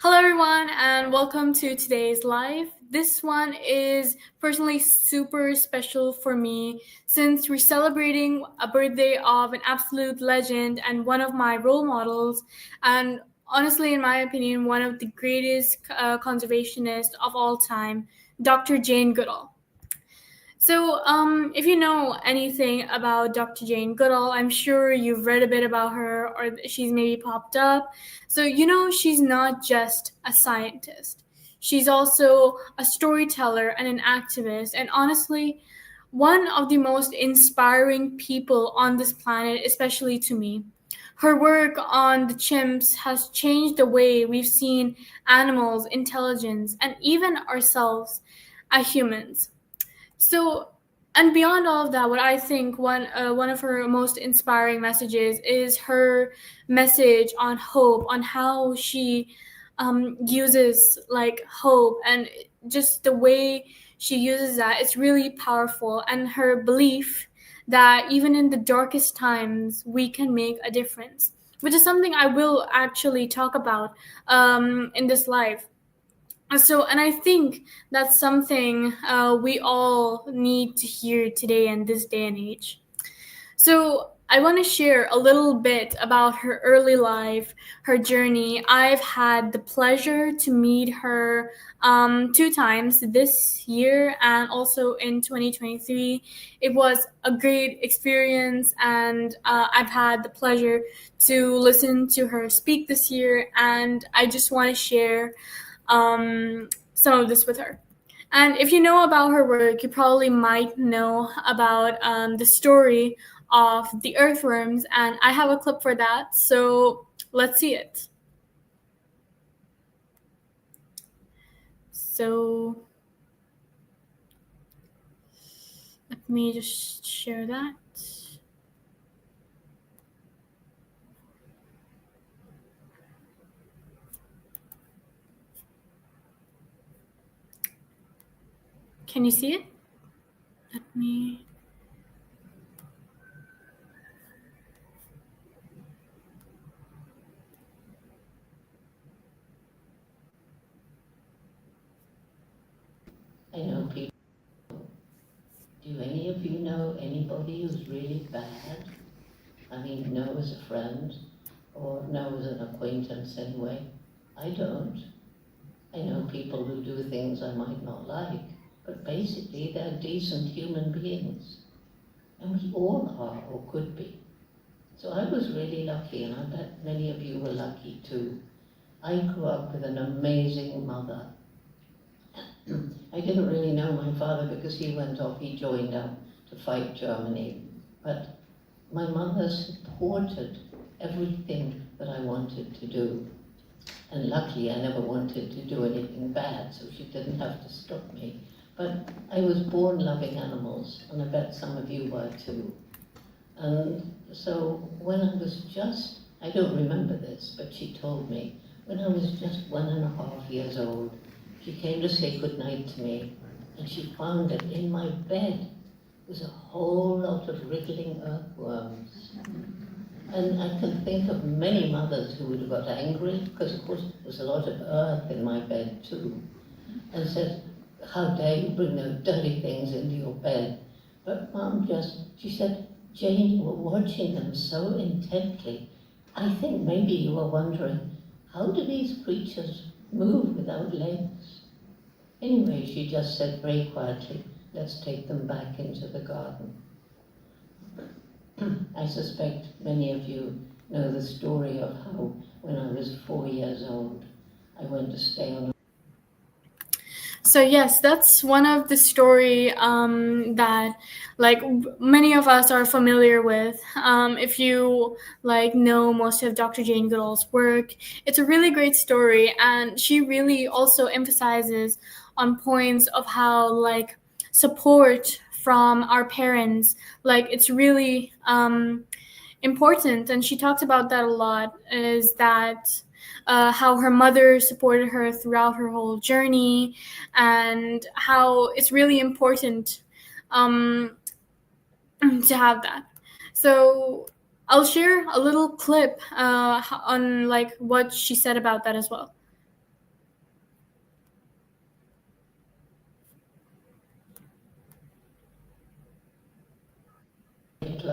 Hello, everyone, and welcome to today's live. This one is personally super special for me since we're celebrating a birthday of an absolute legend and one of my role models, and honestly, in my opinion, one of the greatest conservationists of all time, Dr. Jane Goodall. If you know anything about Dr. Jane Goodall, I'm sure you've read a bit about her or she's maybe popped up. She's not just a scientist. She's also a storyteller and an activist, and honestly, one of the most inspiring people on this planet, especially to me. Her work on the chimps has changed the way we've seen animals, intelligence, and even ourselves as humans. So, and beyond all of that, what I think one of her most inspiring messages is her message on hope, on how she uses like hope and just the way she uses that. It's really powerful, and her belief that even in the darkest times we can make a difference, which is something I will actually talk about in this live. And I think that's something we all need to hear today in this day and age. So, I want to share a little bit about her early life, her journey. I've had the pleasure to meet her two times this year and also in 2023. It was a great experience, and I've had the pleasure to listen to her speak this year, and I just want to share some of this with her. And if you know about her work, you probably might know about the story of the earthworms, and I have a clip for that, so let's see it. So let me just share that. Can you see it? Let me. I know people. Do any of you know anybody who's really bad? I mean, know as a friend or know as an acquaintance anyway. I don't. I know people who do things I might not like, but basically they're decent human beings. And we all are or could be. So I was really lucky, and I bet many of you were lucky too. I grew up with an amazing mother. I didn't really know my father because he went off, he joined up to fight Germany. But my mother supported everything that I wanted to do. And luckily I never wanted to do anything bad, so she didn't have to stop me. But I was born loving animals, and I bet some of you were too. And so when I was just, I don't remember this, but she told me, when I was just 1.5 years old, she came to say goodnight to me, and she found that in my bed was a whole lot of wriggling earthworms. And I can think of many mothers who would have got angry, because of course there's a lot of earth in my bed too, and said, how dare you bring those dirty things into your bed? But Mom she said, Jane, you were watching them so intently. I think maybe you were wondering, how do these creatures move without legs? Anyway, she just said very quietly, let's take them back into the garden. I suspect many of you know the story of how, when I was 4 years old, I went to stay on. So yes, that's one of the story that like many of us are familiar with. If you like know most of Dr. Jane Goodall's work, it's a really great story, and she really also emphasizes on points of how like support from our parents, like it's really important, and she talks about that a lot. Is that how her mother supported her throughout her whole journey, and how it's really important um, to have that. So I'll share a little clip on like what she said about that as well.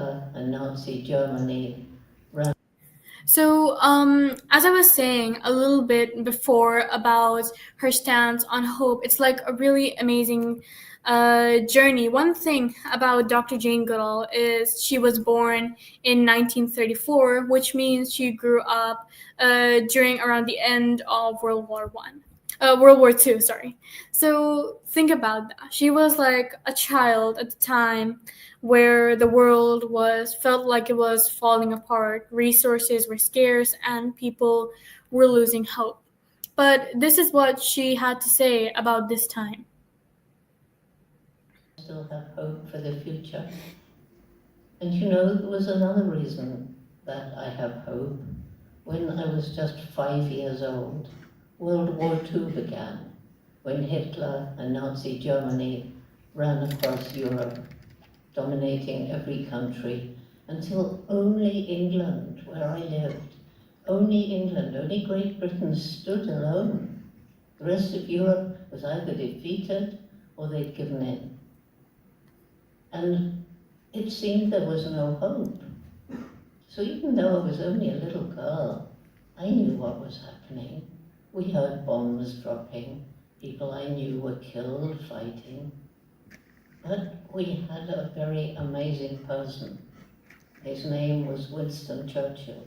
Hitler and Nazi Germany ran. So, as I was saying a little bit before about her stance on hope, it's like a really amazing journey. One thing about Dr. Jane Goodall is she was born in 1934, which means she grew up during around the end of World War II. Sorry. So think about that. She was like a child at the time where the world was felt like it was falling apart, resources were scarce, and people were losing hope. But this is what she had to say about this time. Still have hope for the future. And you know, there was another reason that I have hope. When I was just 5 years old, World War II began, when Hitler and Nazi Germany ran across Europe, dominating every country, until only England, where I lived, only Great Britain stood alone. The rest of Europe was either defeated or they'd given in. And it seemed there was no hope. So even though I was only a little girl, I knew what was happening. We heard bombs dropping. People I knew were killed fighting. But we had a very amazing person. His name was Winston Churchill.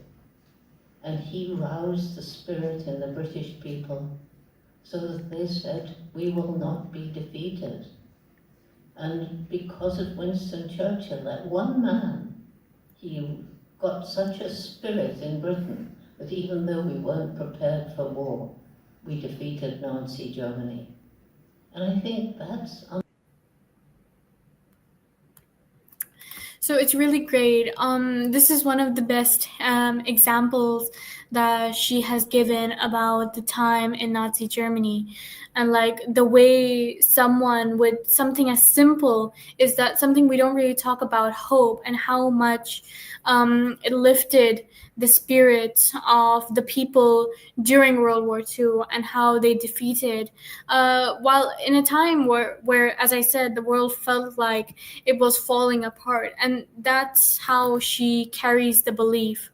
And he roused the spirit in the British people so that they said, we will not be defeated. And because of Winston Churchill, that one man, he got such a spirit in Britain that even though we weren't prepared for war, we defeated Nazi Germany. And I think that's So it's really great. This is one of the best examples that she has given about the time in Nazi Germany. And like the way someone with something as simple is that something we don't really talk about hope and how much it lifted the spirit of the people during World War II and how they defeated. While in a time where, as I said, the world felt like it was falling apart. And that's how she carries the belief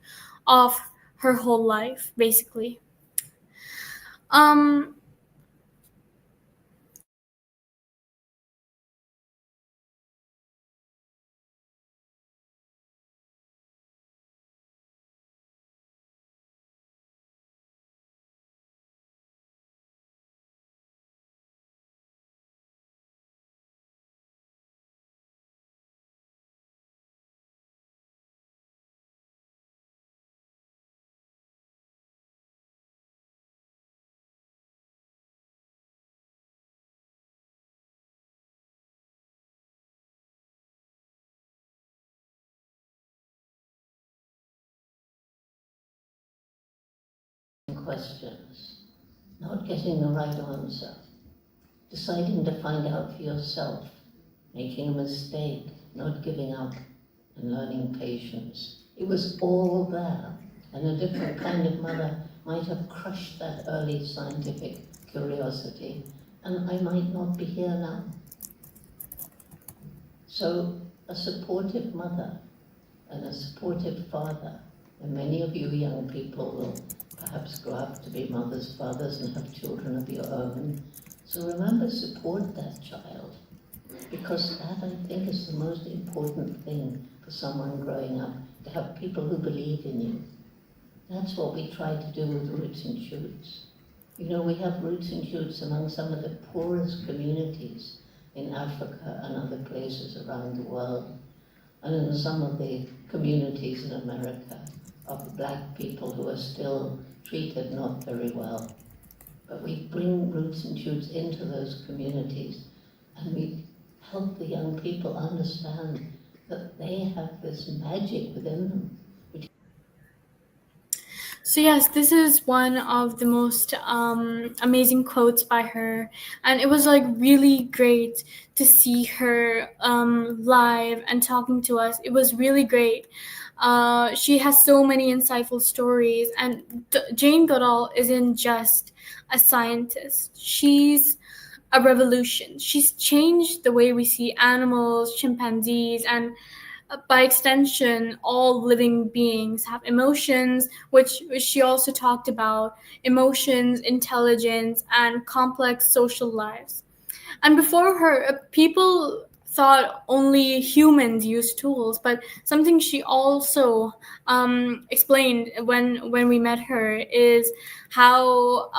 of her whole life, basically. Um, questions, not getting the right answer, deciding to find out for yourself, making a mistake, not giving up, and learning patience. It was all there, and a different kind of mother might have crushed that early scientific curiosity, and I might not be here now. So a supportive mother and a supportive father, and many of you young people will perhaps grow up to be mothers, fathers, and have children of your own. So remember, support that child, because that, I think, is the most important thing for someone growing up, to have people who believe in you. That's what we try to do with Roots and Shoots. You know, we have Roots and Shoots among some of the poorest communities in Africa and other places around the world, and in some of the communities in America of black people who are still treated not very well. But we bring Roots and Shoots into those communities, and we help the young people understand that they have this magic within them. So yes, this is one of the most amazing quotes by her, and it was like really great to see her live and talking to us. It was really great. She has so many insightful stories, and Jane Goodall isn't just a scientist. She's a revolution. She's changed the way we see animals, chimpanzees, and By extension, all living beings have emotions, which she also talked about emotions, intelligence, and complex social lives. And before her, people thought only humans use tools, but something she also explained when we met her is how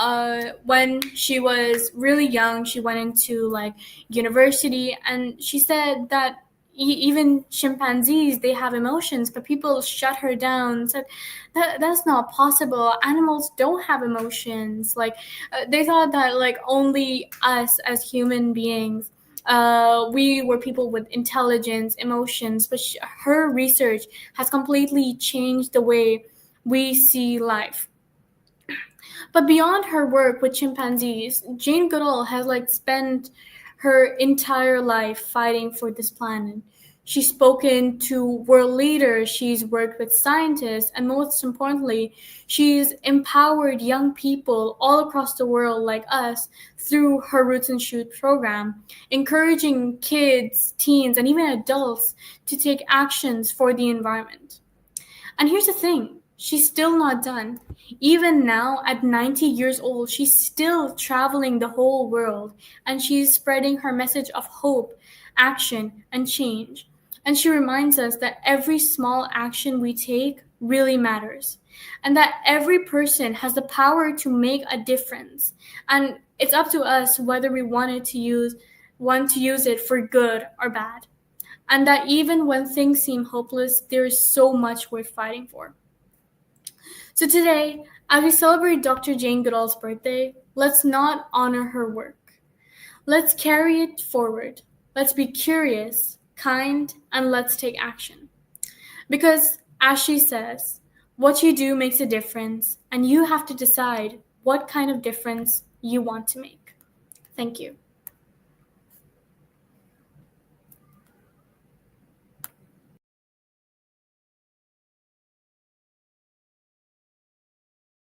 when she was really young, she went into like university, and she said that even chimpanzees, they have emotions, but people shut her down and said that that's not possible, animals don't have emotions. Like they thought that like only us as human beings, we were people with intelligence, emotions, but her research has completely changed the way we see life. But beyond her work with chimpanzees, Jane Goodall has like spent her entire life fighting for this planet. She's spoken to world leaders, she's worked with scientists, and most importantly, she's empowered young people all across the world like us through her Roots and Shoot program, encouraging kids, teens, and even adults to take actions for the environment. And here's the thing, she's still not done. Even now, at 90 years old, she's still traveling the whole world and she's spreading her message of hope, action, and change. And she reminds us that every small action we take really matters and that every person has the power to make a difference. And it's up to us whether we want to use it for good or bad, and that even when things seem hopeless, there is so much worth fighting for. So today, as we celebrate Dr. Jane Goodall's birthday, let's not honor her work. Let's carry it forward. Let's be curious, kind, and let's take action. Because, as she says, what you do makes a difference, and you have to decide what kind of difference you want to make. Thank you.